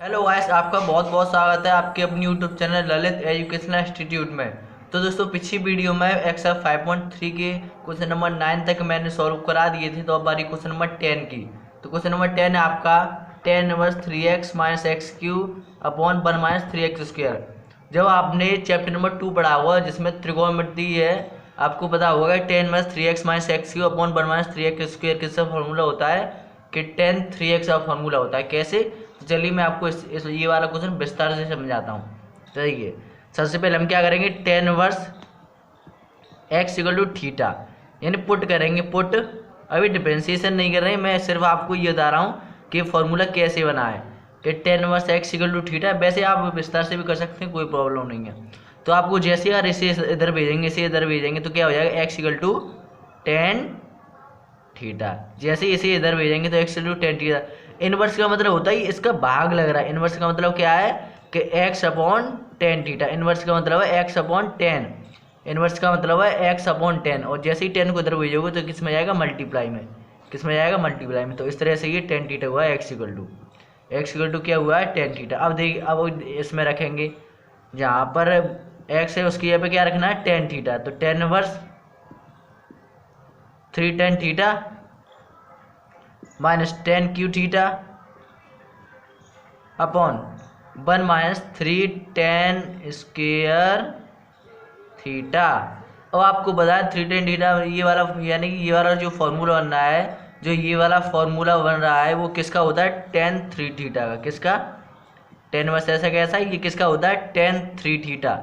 Hello guys, आपका बहुत बहुत स्वागत है आपके अपनी YouTube channel Lalit educational institute में। तो दोस्तों, पिछली वीडियो में एक्सरसाइज 5.3 के क्वेश्चन नंबर 9 तक मैंने सॉल्व करा दिए थे। तो अब बारी क्वेश्चन नंबर 10 की। तो क्वेश्चन नंबर 10 है आपका tan inverse 3x minus x cube upon 1 minus 3x square. जब आपने चैप्टर नंबर 2 पढ़ा हुआ जिसमें त्रिकोणमिति है, आपको पता होगा tan inverse 3x minus x cube upon 1 minus 3x square किसका फॉर्मूला होता है कि tan 3x का फॉर्मूला होता है। कैसे? चलिए मैं आपको इस ये वाला क्वेश्चन विस्तार से समझाता हूँ। देखिए, सबसे पहले हम क्या करेंगे, tan inverse x equal to theta यानी पुट करेंगे। पुट अभी डिफरेंशिएशन नहीं कर रहे हैं, मैं सिर्फ आपको ये बता रहा हूँ कि फॉर्मूला कैसे बना है कि tan inverse x equal to theta. वैसे आप विस्तार से भी कर सकते हैं, कोई प्रॉब्लम नहीं है। तो आपको जैसे यार इसे इधर भेजेंगे, इसे इधर भेजेंगे तो क्या हो जाएगा, x equal to tan theta. जैसे इसे इधर भेजेंगे तो x equal to tan theta. Inverse का मतलब होता है इसका भाग लग रहा है। इनवर्स का मतलब क्या है कि x upon tan theta. Inverse का मतलब है x अपॉन tan। इनवर्स का मतलब है x अपॉन tan। और जैसे ही tan को इधर भेजोगे तो किस में जाएगा, मल्टीप्लाई में। किस में जाएगा, मल्टीप्लाई में। तो इस तरह से ये tan थीटा हुआ है x इक्वल टू क्या हुआ है, tan थीटा। अब देखिए, अब इसमें रखेंगे जहाँ पर x है उसकी जगह पे क्या रखना है, tan थीटा। तो tan inverse 3 tan theta minus tan Q theta upon 1 minus 3 tan square theta. अब आपको बताया 3 tan थीटा ये वाला, यानी कि ये वाला जो फॉर्मूला बन रहा है, जो ये वाला फॉर्मूला बन रहा है वो किसका होता है, tan 3 थीटा का। किसका? tan इनवर्स ऐसा कैसा है, ये किसका होता है, tan 3 theta.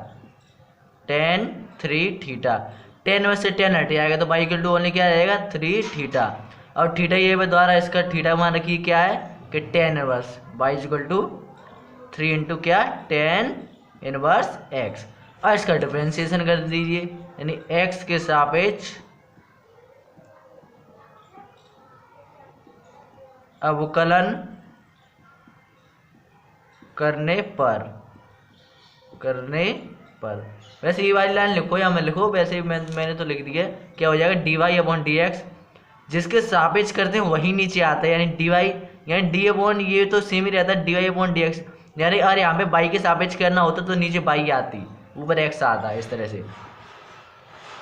tan 3 theta. tan inverse से tan हट जाएगा तो बाई इक्वल टू ओनली क्या रहेगा, 3 थीटा। और थीटा ये द्वारा इसका थीटा मान रखिए क्या है कि tan inverse y equal to 3 into क्या, tan इनवर्स x। और इसका डिफरेंशिएशन कर दीजिए, यानी x के सापेक्ष अवकलन करने पर वैसे ये वाली लाइन लिखो या मैं लिखो, वैसे ही मैंने तो लिख दिया। क्या हो जाएगा, D Y upon D X. जिसके सापेक्ष करते हैं वही नीचे आता है, यानी डी वाई यानी डी अपॉन ये तो सेम ही रहता है, D Y upon D X. यानी अरे यहाँ पे बाई के सापेक्ष करना होता तो नीचे बाई आती, ऊपर एक्स आता है, इस तरह से।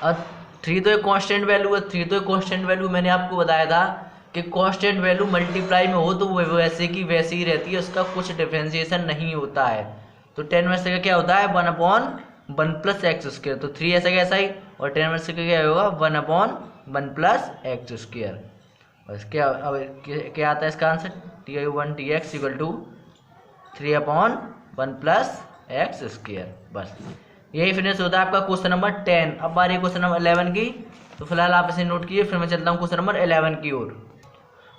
अब 3 तो एक कांस्टेंट वैल्यू है। 3 तो एक कांस्टेंट वैल्यू, मैंने आपको बताया था कि कांस्टेंट वैल्यू मल्टीप्लाई में हो तो वो वैसे की वैसे ही रहती है, उसका कुछ डिफरेंशिएशन नहीं होता है। तो tan में से क्या होता है, 1 अपॉन 1 प्लस एक्स स्क्वायर। तो 3 ऐसा कैसा ही, और tan में से क्या होगा, 1 अपॉन 1 प्लस एक्स स्क्वायर। बस क्या अब क्या आता है इसका answer, Ti1 dx equal to 3 upon 1 plus x square. बस यही फिनिश होता है आपका क्वेश्चन नंबर 10। अब बारी क्वेश्चन नंबर 11 की। तो फिलहाल आप इसे नोट कीजिए, फिर मैं चलता हूँ क्वेश्चन नंबर 11 की ओर।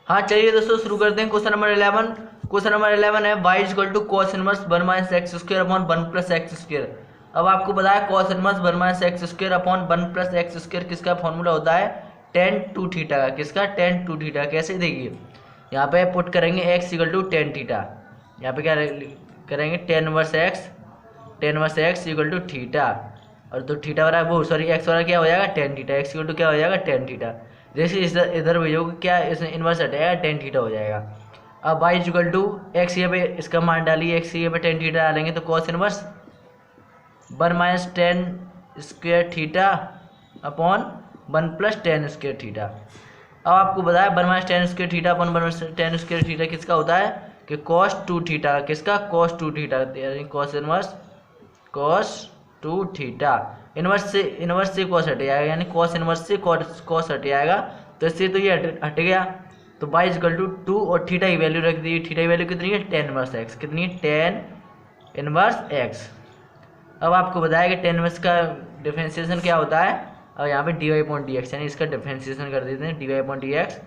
हाँ चलिए दोस्तों, शुरू करते हैं क्वेश्चन नंबर 11। क्वेश्चन नंबर 11 है y equal to cos inverse 1 minus x square upon 1 plus x square. अब आपको बताया cos inverse 1 minus x square upon 1 plus x square किसका फॉर्मूला होता है, tan 2 थीटा का। किसका, tan 2 थीटा। कैसे, देखिए यहाँ पे पुट करेंगे x equal to tan theta. यहाँ पे क्या करेंगे, tan inverse x equal to theta. और तो थीटा वाला वो सॉरी x वाला क्या हो जाएगा, tan theta. x equal to क्या हो जाएगा, tan थीटा। जैसे इधर भेजोगे क्या, इसमें इनवर्स हटेगा, tan थीटा हो जाएगा। अब y इक्वल टू x ये पे इसका मान डालिए, x ये पे tan थीटा डालेंगे तो cos inverse 1 minus tan square theta upon 1 plus tan square theta. अब आपको बताया 1 minus tan square theta upon 1 minus tan square theta किसका होता है कि cos 2 थीटा। किसका, cos 2 थीटा, यानी cos inverse cos 2 theta. Inverse से cos हट जाएगा, यानी cos इनवर्स से cos हट जाएगा, तो इससे तो ये हट गया। तो y इक्वल टू 2 और थीटा की वैल्यू रख दी। थीटा की वैल्यू कितनी है, tan इनवर्स x। कितनी है, tan इनवर्स x। अब आपको बताया कि tan इनवर्स का डिफरेंशिएशन क्या होता है। अब यहाँ पे dy अपॉन डी एक्स, यानी इसका डिफरेंशिएशन कर देते हैं, dy upon D x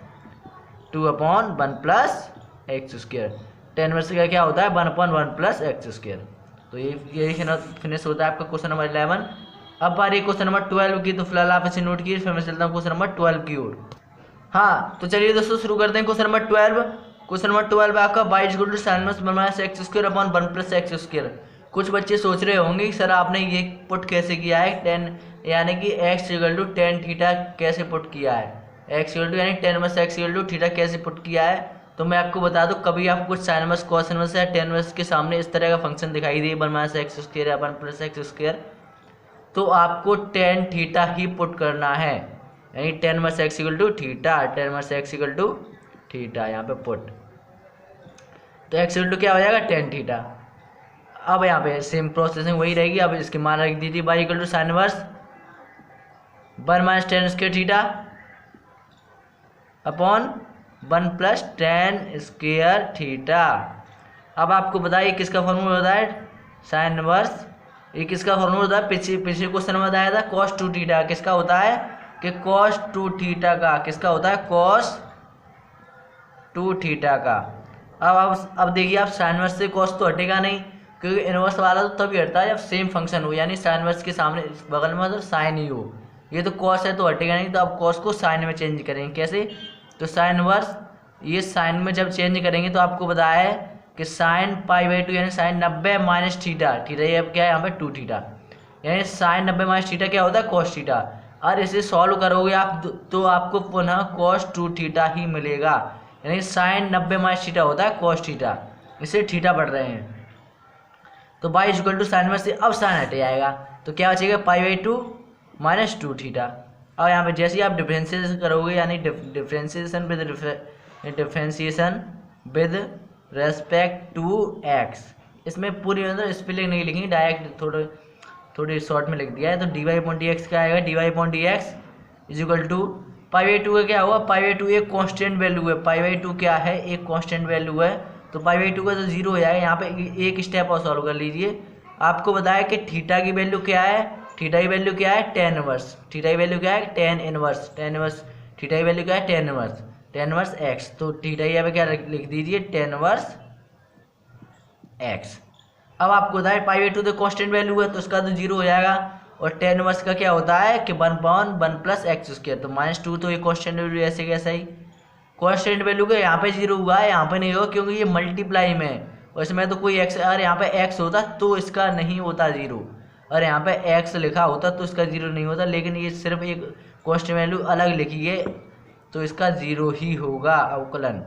2 upon 1 plus x square. tan inverse का क्या होता है, 1 अपॉन 1 प्लस एक्स स्क्वायर। तो यही फिनिश होता है आपका क्वेश्चन नंबर 11। अब बारी क्वेश्चन नंबर 12 की। तो फिलहाल आप इसे नोट कीजिए, फिर मैं चलता हूँ क्वेश्चन नंबर 12 की ओर। हाँ तो चलिए दोस्तों, शुरू करते हैं क्वेश्चन नंबर 12। क्वेश्चन नंबर 12 है आपका y equal to sin inverse 1 minus x square upon 1 plus x square. कुछ बच्चे सोच रहे होंगे कि सर आपने ये पुट कैसे किया है, tan यानी कि x equal to tan theta कैसे पुट किया है, x इक्वल टू यानी tan inverse x equal to theta कैसे पुट किया है। तो मैं आपको बता दूं, कभी आपको कुछ साइन इनवर्स कॉस इनवर्स या टेन इनवर्स के सामने इस तरह का फंक्शन दिखाई दे 1 माइनस एक्स स्क्वायर या 1 प्लस एक्स स्क्वायर, तो आपको टेन थीटा ही पुट करना है, यानी tan inverse x equal to theta, tan inverse x equal to theta यहाँ पे पुट, तो एक्स इक्वल टू क्या हो जाएगा टेन थीटा। अब यहाँ पे सेम प्रोसेसिंग वही रहेगी। अब इसकी मान रख दीजिए y equal to sine inverse 1 minus tan square theta upon 1 plus tan square theta. अब आपको बताइए किसका फॉर्मूला होता है साइन इनवर्स, ये किसका फॉर्मूला होता है, पिछले क्वेश्चन में बताया था कॉस टू थीटा, किसका होता है कि कॉस टू थीटा का, किसका होता है कॉस टू थीटा का। अब देखिए आप साइन इनवर्स से कॉस तो हटेगा नहीं, क्योंकि इनवर्स वाला तो तभी हटता है जब सेम फंक्शन हो, यानी साइन इनवर्स के सामने बगल में मतलब साइन ही हो, ये तो कॉस है तो हटेगा नहीं, तो अब कॉस को साइन में चेंज करेंगे। कैसे, तो साइन इनवर्स ये साइन में जब चेंज करेंगे तो आपको बताया है कि साइन पाई बाई टू यानी साइन 90 माइनस थीटा, थीटा ये अब क्या है यहाँ पे टू थीटा, यानी साइन 90 माइनस थीटा क्या होता है कॉस थीटा। और इसे सॉल्व करोगे आप तो आपको पुनः कॉस टू थीटा ही मिलेगा, यानी साइन 90 माइनस थीटा होता है कॉस थीटा, इसे थीटा पढ़ रहे हैं। तो बाई इक्वल टू साइन में से अब साइन हटे जाएगा, तो क्या बचेगा pi by two minus two theta. अब यहाँ पे जैसे ही आप डिफ्रेंशिएशन करोगे, यानी differentiation with respect to X, इसमें पूरी मतलब स्पेलिंग नहीं लिखी, डायरेक्ट थोड़ी शॉर्ट में लिख दिया है। तो d Y upon D x क्या आएगा, d Y upon D x is equal to pi by two का क्या हुआ, पाई बाई टू एक कॉन्स्टेंट वैल्यू है, पाई बाई टू क्या है एक कॉन्स्टेंट वैल्यू है, तो पाई बाई टू का तो जीरो हो जाएगा। यहाँ पे एक स्टेप और सॉल्व कर लीजिए। आपको बताया कि थीटा की वैल्यू क्या है, थीटा की वैल्यू क्या है टेन इनवर्स, थीटा की वैल्यू क्या है टेन इनवर्स, थीटा की वैल्यू क्या है टेन इनवर्स एक्स, तो थीटा यहाँ पे क्या लिख दीजिए टेन इनवर्स एक्स। अब आपको बताया पाई बाई टू तो कॉन्स्टेंट वैल्यू है तो उसका तो जीरो हो जाएगा, और टेन इनवर्स का क्या होता है कि 1/1 प्लस एक्स स्क्वायर, तो माइनस टू तो ये कॉन्स्टेंट वैल्यू ऐसे कैसा ही कॉन्स्टेंट वैल्यू का यहाँ पे जीरो हुआ है, यहाँ पे नहीं होगा क्योंकि ये मल्टीप्लाई में है, और इसमें तो कोई एक्स, अगर यहाँ पे एक्स होता तो इसका नहीं होता जीरो, और यहाँ पे एक्स लिखा होता तो इसका जीरो नहीं होता, लेकिन ये सिर्फ एक कॉन्स्टेंट वैल्यू अलग लिखी है तो इसका जीरो ही होगा अवकलन।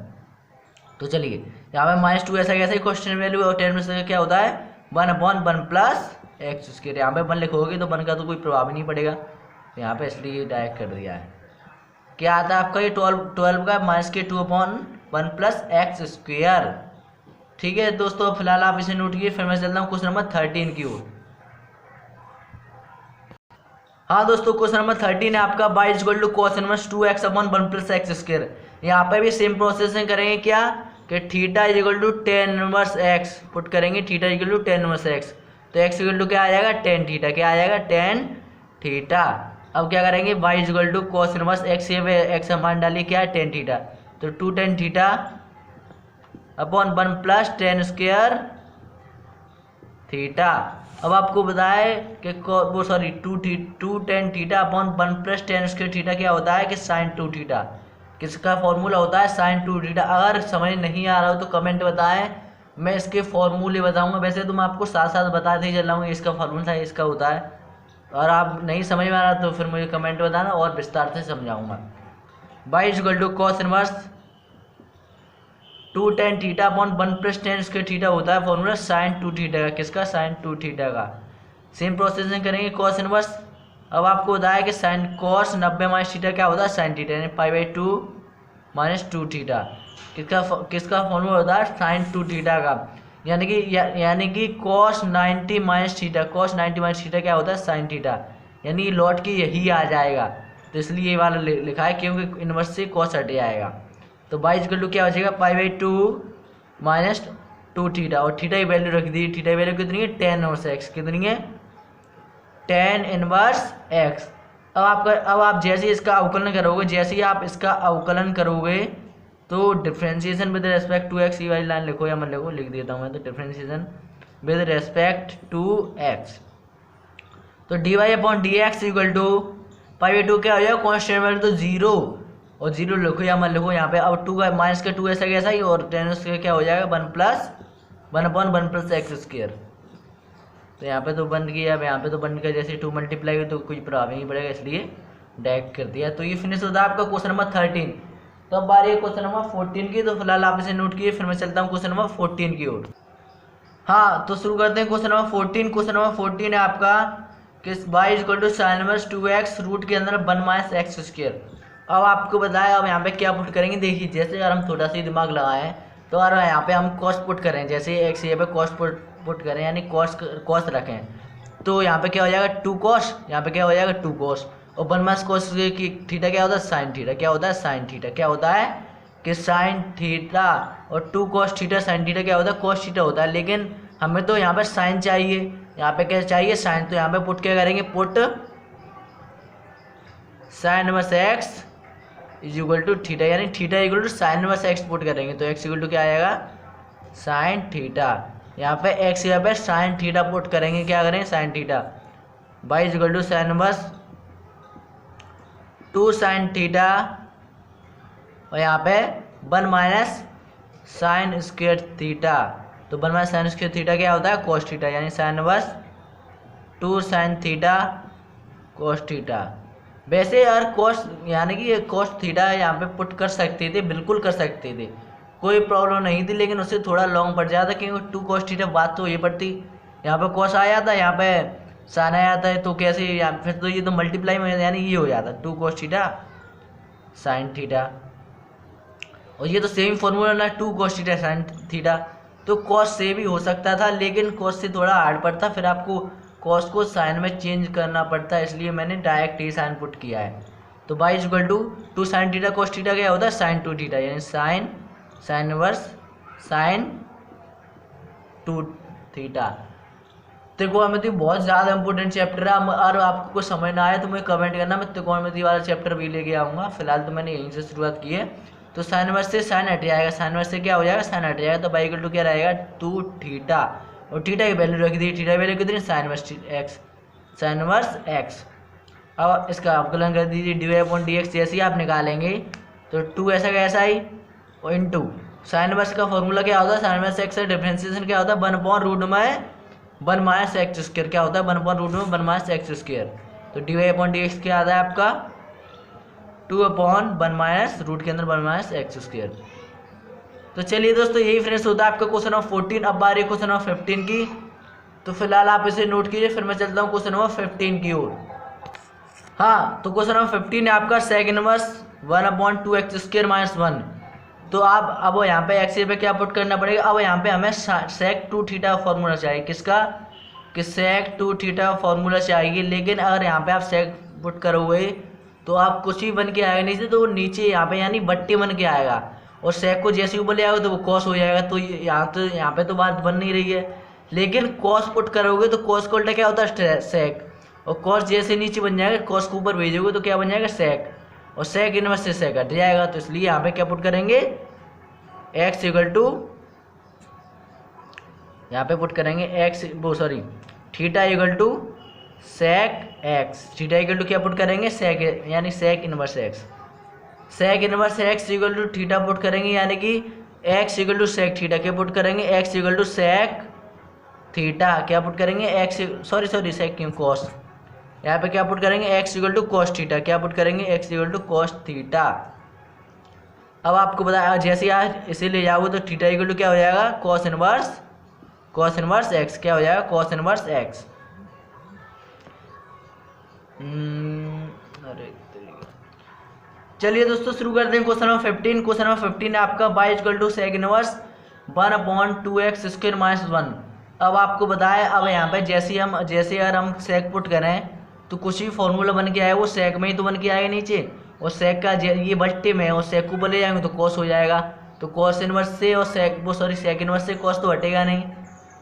तो चलिए यहाँ पे माइनस टू ऐसा कैसा ही कॉन्स्टेंट वैल्यू, और टेन में क्या होता है 1/1 प्लस एक्स स्क्वायर, यहाँ पे 1 लिखोगे तो 1 का तो कोई प्रभाव नहीं पड़ेगा, यहाँ पे इसलिए डायरेक्ट कर दिया है। क्या आता है आपका ये 12 का माइनस के 2/1 प्लस एक्स स्क्वायर। ठीक है दोस्तों, फिलहाल आप इसे नोट कीजिए, फिर मैं चलता हूँ क्वेश्चन नंबर 13 की ओर। हाँ दोस्तों, क्वेश्चन नंबर 13 है आपका by equal to cos inverse 2x upon 1 plus x square. यहाँ पे भी सेम प्रोसेसिंग करेंगे क्या कि theta equal to tan inverse x put करेंगे, theta equal to tan inverse x, तो एक्स इक्वल टू क्या आ जाएगा टेन थीटा, क्या आ जाएगा टेन थीटा। अब क्या करेंगे y equal to cos inverse x, ये एक्स मान डालिए क्या है टेन थीटा, तो two tan theta upon 1 plus tan square theta. अब आपको बताए कि वो sorry two tan theta upon 1 plus tan square theta क्या होता है कि साइन टू थीटा, किसका फॉर्मूला होता है साइन टू थीटा। अगर समझ नहीं आ रहा हो तो कमेंट बताएं, मैं इसके फॉर्मूले बताऊंगा, वैसे तो मैं आपको साथ साथ बताते ही चल रहा हूँ इसका फॉर्मूला है इसका होता है, और आप नहीं समझ में आ रहा तो फिर मुझे कमेंट बताना और विस्तार से समझाऊंगा। Y equal to cos inverse two tan theta upon 1 plus tan square theta होता है फॉर्मूला साइन टू थीटा का, किसका साइन टू थीटा का। सेम प्रोसेसिंग करेंगे कॉस इनवर्स। अब आपको बताया कि साइन कॉस 90 माइनस थीटा क्या होता है साइन थीटा, यानी पाई by two minus two theta, किसका फॉर्मूला होता है साइन टू थीटा का, यानी कि cos 90 minus theta, cos 90 minus theta क्या होता है साइन थीटा, यानी लौट के यही आ जाएगा, तो इसलिए ये वाला लिखा है क्योंकि इनवर्स से कॉस हट जाएगा। तो बाई इक्वल टू क्या हो जाएगा पाई by two minus two theta, और थीटा की वैल्यू रख दी, थीटा की वैल्यू कितनी है टेन इनवर्स एक्स, कितनी है टेन इनवर्स एक्स। अब आप जैसे इसका अवकलन करोगे, जैसे ही आप इसका अवकलन करोगे तो differentiation with respect to x, ये वाली लाइन लिखो या मत लिखो, लिख देता हूँ मैं, तो differentiation with respect to x, तो d Y upon D x equal to pi by two क्या हो जाएगा कॉन्स्टेंट वैल्यू तो जीरो, और जीरो लिखो या मत लिखो यहाँ पे। अब टू का माइनस का टू ऐसा कैसा ही, और टेन स्क्वायर क्या हो जाएगा 1 प्लस एक्स स्क्वायर, तो यहाँ पे तो बंद किया, अब यहाँ पे तो बंद किया, जैसे टू मल्टीप्लाई हुई तो कुछ प्रभाव नहीं पड़ेगा इसलिए डायरेक्ट कर दिया। तो ये फिनिश होता है आपका क्वेश्चन नंबर 13। तो अब बारी है क्वेश्चन नंबर 14 की। तो फिलहाल आप इसे नोट कीजिए, फिर मैं चलता हूँ क्वेश्चन नंबर 14 की ओर। हाँ, तो शुरू करते हैं क्वेश्चन नंबर 14। क्वेश्चन नंबर 14 है आपका कि y equal to sine inverse 2x root के अंदर 1 माइनस एक्स स्क्वायर। अब आपको बताया, अब यहाँ पे क्या पुट करेंगे, देखिए जैसे अगर हम थोड़ा सा दिमाग लगाएं तो अगर यहाँ पे हम कॉस पुट करें, जैसे एक्स ये पे कॉस पुट करें यानी कॉस रखें, तो यहाँ पे क्या हो जाएगा 2 कॉस, यहाँ पे क्या हो जाएगा 2 कॉस, और 1 माइनस कॉस की थीटा क्या होता है साइन थीटा, क्या होता है साइन थीटा, क्या होता है कि साइन थीटा, और 2 कॉस थीटा साइन थीटा क्या होता है कॉस थीटा होता है। लेकिन हमें तो यहाँ पे साइन चाहिए, यहाँ पे क्या चाहिए साइन, तो यहाँ पे पुट क्या करेंगे, put sine inverse x is equal to theta, यानी theta equal to sine inverse x put करेंगे, तो एक्स इक्वल टू क्या आएगा साइन थीटा, यहाँ पे एक्स यहाँ पे साइन थीटा पुट करेंगे, क्या करेंगे sine theta, y is equal to sine inverse 2 sine theta, और यहाँ पे 1 माइनस साइन स्क्वायर थीटा, तो 1 माइनस साइन स्क्वायर थीटा क्या होता है कॉस थीटा, यानी sine inverse 2 sine theta cos theta. वैसे यार कॉस यानी कि कॉस थीटा यहाँ पे पुट कर सकते थे, बिल्कुल कर सकते थे, कोई प्रॉब्लम नहीं थी, लेकिन उससे थोड़ा लॉन्ग पड़ जाता क्योंकि 2 कॉस थीटा बात तो ये पड़ती, यहाँ पे कॉस आ जाता, यहाँ पे साइन आ जाता है, तो कैसे यहाँ फिर तो ये तो मल्टीप्लाई में यानी ये हो जाता 2 कॉस थीटा साइन थीटा, और ये तो सेम फॉर्मूला ना 2 कॉस थीटा साइन थीटा, तो कॉस से भी हो सकता था, लेकिन कॉस से थोड़ा हार्ड पड़ता, फिर आपको कॉस को साइन में चेंज करना पड़ता है, इसलिए मैंने डायरेक्ट ही साइन पुट किया है। तो y is equal to 2 sine theta cos theta क्या होता है साइन 2 थीटा, यानी साइन इनवर्स साइन 2 थीटा। त्रिकोणमिति बहुत ज़्यादा इंपॉर्टेंट चैप्टर है, और आपको कुछ समझ ना आए तो मुझे कमेंट करना, मैं त्रिकोणमिति वाला चैप्टर भी लेके आऊँगा। फिलहाल तो मैंने यहीं से शुरुआत की है। तो साइन इनवर्स से साइन हट जाएगा, साइन इनवर्स से क्या हो जाएगा साइन हट जाएगा, तो बाई इक्वल टू क्या रहेगा 2 थीटा, और थीटा की वैल्यू रख दी, थीटा की वैल्यू कितनी sine inverse x, sine inverse x. अब इसका अवकलन कर दीजिए d Y upon D x, जैसे ही आप निकालेंगे तो 2 ऐसा का ऐसा ही, और इंटू साइन इनवर्स का फॉर्मूला क्या होता है साइन इनवर्स एक्स का डिफरेंशिएशन क्या होता है 1 अपॉन रूट में 1 माइनस एक्स स्क्वायर, क्या होता है 1 अपॉन रूट में 1 माइनस एक्स स्क्वायर, तो d Y upon D x क्या आता है आपका 2 अपॉन 1 माइनस रूट के अंदर 1 माइनस एक्स स्क्वायर। तो चलिए दोस्तों यही फ्रेंड्स होता है आपका क्वेश्चन नंबर 14। अब बारी क्वेश्चन नंबर 15 की, तो फिलहाल आप इसे नोट कीजिए, फिर मैं चलता हूँ क्वेश्चन नंबर 15 की ओर। हाँ, तो क्वेश्चन नंबर 15 है आपका sec inverse 1 upon 2 x square minus 1। तो आप अब यहाँ पे एक्स पे क्या पुट करना पड़ेगा, अब यहाँ पे हमें सेक 2 थीटा फॉर्मूला चाहिए, किसका कि सेक 2 थीटा फॉर्मूला चाहिए, लेकिन अगर यहाँ पे आप सेक पुट करोगे तो आप कुछ ही बन के आएगा नीचे, तो वो नीचे यहाँ पे यानी बट्टी बन के आएगा, और सेक को जैसे ऊपर ले आओगे तो वो कॉस हो जाएगा, तो यहाँ पे तो बात बन नहीं रही है। लेकिन कॉस पुट करोगे तो कॉस को उल्टा क्या होता है सेक, और कॉस जैसे नीचे बन जाएगा कॉस को ऊपर भेजोगे तो क्या बन जाएगा सेक, और सेक इनवर्स से सेक हट जाएगा, तो इसलिए यहाँ पे क्या पुट करेंगे एक्स इक्वल टू, यहाँ पे पुट करेंगे एक्स वो sorry theta equal to sec x, theta equal to क्या पुट करेंगे सेक, यानी sec inverse x, sec inverse x equal to theta put करेंगे, यानी कि x equal to sec theta क्या पुट करेंगे x equal to sec theta, क्या put करेंगे एक्स सॉरी सेक क्यों कॉस, यहाँ पे क्या पुट करेंगे x equal to cos theta, क्या पुट करेंगे x equal to cos theta. अब आपको बताया जैसे आप इसे ले जाओगे तो थीटा इक्वल टू क्या हो जाएगा कॉस इनवर्स एक्स, क्या हो जाएगा कॉस इनवर्स एक्स। अरे चलिए दोस्तों शुरू करते हैं क्वेश्चन नंबर 15। क्वेश्चन नंबर 15 है आपका y equal to sec inverse 1 upon 2x square minus 1। अब आपको बताया, अब यहाँ पे जैसे अगर हम सेक पुट करें तो कुछ भी फॉर्मूला बन के आए वो सेक में ही तो बन के आएगा नीचे, और सेक का ये बट्टे में और सेक को बोले जाएंगे तो कॉस हो जाएगा, तो कॉस इनवर्स से और सेक इनवर्स से कॉस तो हटेगा नहीं,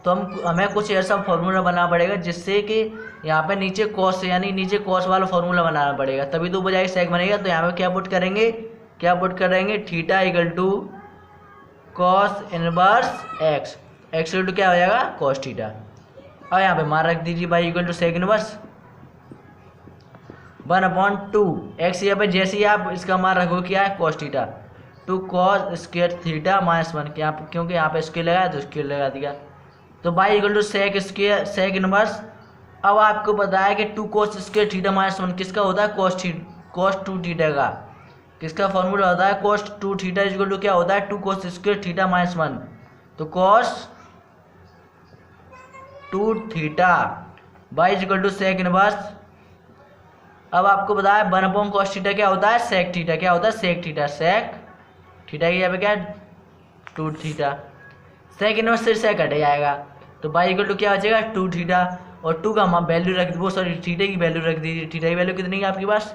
तो हमें कुछ ऐसा फॉर्मूला बनाना पड़ेगा जिससे कि यहाँ पे नीचे कॉस यानी नीचे कॉस वाला फॉर्मूला बनाना पड़ेगा, तभी तो बजाय सेक बनेगा। तो यहाँ पे क्या पुट करेंगे theta equal to cos inverse x, x equal to क्या हो जाएगा कॉस थीटा। अब यहाँ पे मान रख दीजिए y equal to sec inverse 1 upon 2 x, यहाँ पे जैसे ही आप इसका मान रखोगे क्या है cos theta, 2 cos square theta minus 1, क्योंकि यहाँ पे स्क्वायर लगाया तो स्क्वायर लगा दिया, तो y equal to sec inverse. अब आपको बताया कि 2 कॉस स्क्वायर थीटा माइनस 1 किसका होता है कॉस 2 थीटा का, किसका फॉर्मूला होता है cos 2 theta is equal to क्या होता है 2 cos स्क्वायर थीटा माइनस 1। तो cos 2 theta y is equal to sec inverse. अब आपको पता है 1 अपॉन cos थीटा क्या होता है सेक थीटा, क्या होता है सेक थीटा, सेक थीटा की यहाँ पे क्या 2 थीटा, सेक इनवर्स से सेक हट जाएगा तो बाई इक्वल टू क्या बचेगा 2 थीटा। और 2 का हम वैल्यू रख वो सॉरी थीटा की वैल्यू रख दीजिए। थीटा की वैल्यू कितनी है आपके पास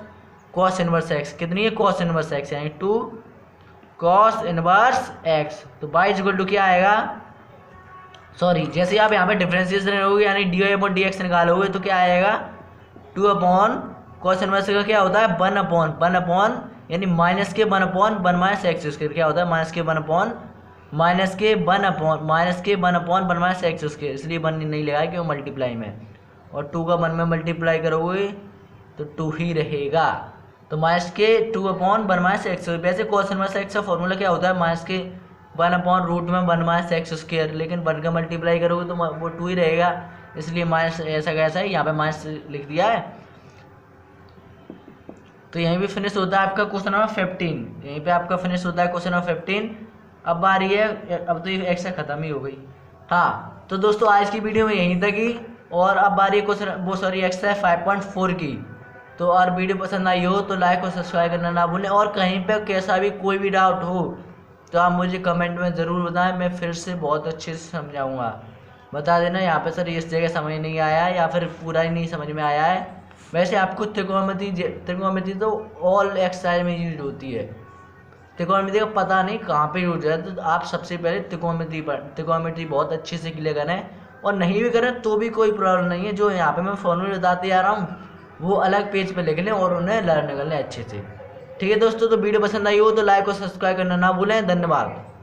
cos इनवर्स x, कितनी है cos इनवर्स x यानी 2 cos इनवर्स x। तो बाई इज इक्वल टू क्या आएगा सॉरी जैसे आप यहाँ पे डिफरेंशिएशन करोगे यानी D Y upon D x निकालोगे तो क्या आएगा 2 अपॉन cos इनवर्स का क्या होता है 1 अपॉन यानी माइनस के 1 अपॉन 1 माइनस एक्स स्क्वायर, क्या होता है माइनस के 1 अपॉन 1 माइनस एक्स स्क्वायर, इसलिए 1 नहीं लगाया कि वो मल्टीप्लाई में, और 2 का 1 में मल्टीप्लाई करोगे तो 2 ही रहेगा। तो माइनस के 2 अपॉन 1 माइनस एक्स, वैसे cos इनवर्स एक्स का फॉर्मूला क्या होता है माइनस के 1 अपॉन रूट में 1 माइनस एक्स स्क्वायर, लेकिन 1 का मल्टीप्लाई करोगे तो वो 2 ही रहेगा, इसलिए माइनस ऐसा कैसा है यहाँ पे माइनस लिख दिया है। तो यहीं पे फिनिश होता है आपका क्वेश्चन नंबर 15, यहीं पे आपका फिनिश होता है क्वेश्चन नंबर 15। अब आ रही है, अब तो ये एक्स्ट्रा खत्म ही हो गई। हाँ तो दोस्तों आज की वीडियो में यहीं तक ही, और अब आ रही है क्वेश्चन वो सॉरी एक्स्ट्रा 5.4 की। तो और वीडियो पसंद आई हो तो लाइक और सब्सक्राइब करना ना भूलें, और कहीं पे कैसा भी कोई भी डाउट हो तो आप मुझे कमेंट में ज़रूर बताएं, मैं फिर से बहुत अच्छे से समझाऊँगा। बता देना यहाँ पे सर इस जगह समझ नहीं आया है या फिर पूरा ही नहीं समझ में आया है। वैसे आपको त्रिकोणमिति तो ऑल एक्सरसाइज में यूज होती है, त्रिकोणमिति का पता नहीं कहाँ पे यूज है तो आप सबसे पहले त्रिकोणमिति बहुत अच्छे से क्लियर करें, और नहीं भी करें तो भी कोई प्रॉब्लम नहीं है। जो यहाँ पे मैं फॉर्मूले बताते आ रहा हूँ वो अलग पेज पे लिख लें और उन्हें लर्न कर लें अच्छे से। ठीक है दोस्तों, तो वीडियो पसंद आई हो तो लाइक और सब्सक्राइब करना ना भूलें। धन्यवाद।